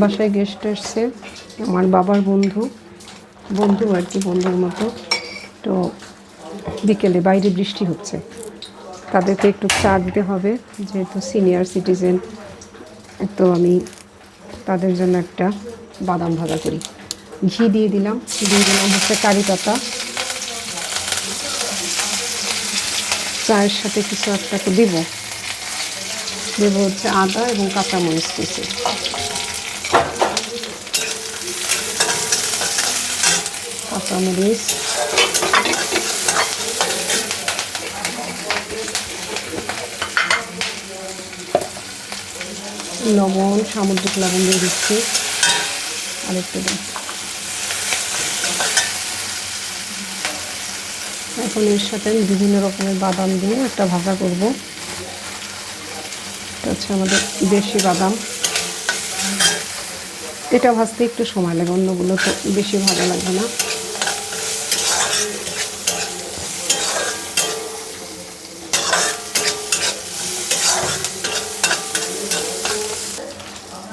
বাসায় গেস্ট এসছে, আমার বাবার বন্ধু আর কি, বন্ধুর মতো। তো বিকেলে বাইরে বৃষ্টি হচ্ছে, তাদেরকে একটু চা দিতে হবে, যেহেতু সিনিয়র সিটিজেন। তো আমি তাদের জন্য একটা বাদাম ভাজা করি, ঘি দিয়ে দিলাম হচ্ছে কারি পাতা। চায়ের সাথে কিছু একটা দেবো হচ্ছে আদা এবং কাঁচামরিচ কুচি। কাঁচামরিচ, লবণ, সামুদ্রিক লবণ দিয়ে দিচ্ছি আরেকটু দিন। এখন এর সাথে আমি বিভিন্ন রকমের বাদাম দিয়ে একটা ভাজা করব। এটা হচ্ছে আমাদের দেশি বাদাম। এটা ভাজতে একটু সময় লাগে, অন্যগুলো তো বেশি ভালো লাগবে না।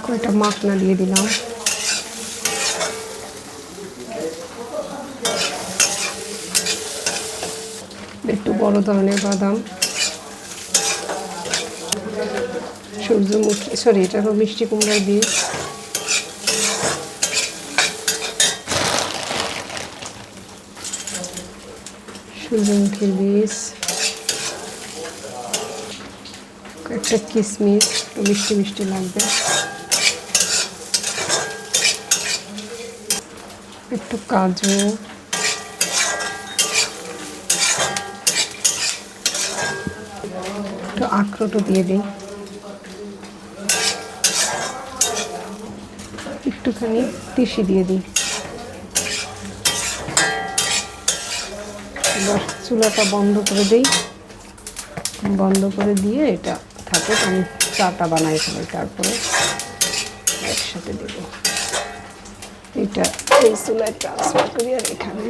কয়েকটা মাখনা দিয়ে দিলাম। একটু বড় ধরনের বাদাম, সূর্যমুখী, সরি, এটা হলো মিষ্টি কুমড়ার বীজ। সূর্যমুখীর বীজ, একটা কিশমিশ, মিষ্টি মিষ্টি লাগবে, একটু কাজু, একটু আখরোটও দিয়ে দিই, একটুখানি তিসি দিয়ে দিই। এবার চুলাটা বন্ধ করে দিই, বন্ধ করে দিয়ে এটা থাকে, আমি চাটা বানাই ফেলি, তারপরে একসাথে দেব। এটা এই চুলায় ট্রান্সফার করি আর এখানে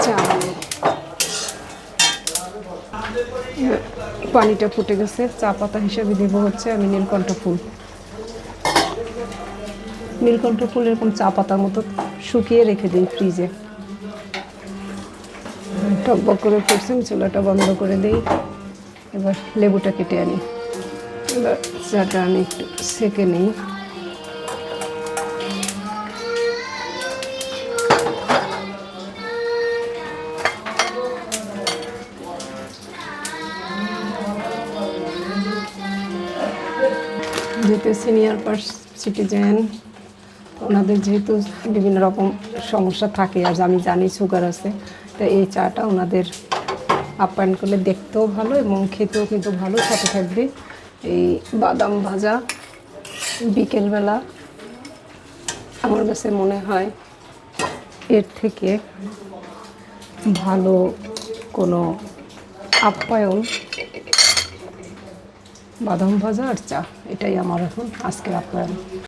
চা বানাই। পানিটা ফুটে গেছে, চা পাতা হিসেবে দেব হচ্ছে আমি নীলকণ্ঠ ফুল। নীলকণ্ঠ ফুল এরকম চা পাতার মতো শুকিয়ে রেখে দিই ফ্রিজে। টকবক করে ফুটছে, চুলাটা বন্ধ করে দিই। এবার লেবুটা কেটে আনি, এবার চাটা আমি একটু সেঁকে নিই। যেহেতু সিনিয়র সিটিজেন, ওনাদের যেহেতু বিভিন্ন রকম সমস্যা থাকে, আর আমি জানি সুগার আছে, তো এই চাটা ওনাদের আপ্যায়ন করলে দেখতেও ভালো এবং খেতেও কিন্তু ভালো, সাথে থাকবে এই বাদাম ভাজা। বিকেলবেলা আমার কাছে মনে হয় এর থেকে ভালো কোনো আপ্যায়ন বাদাম ভাজা আর চা, এটাই আমার এখন আজকের আপ্যায়ন।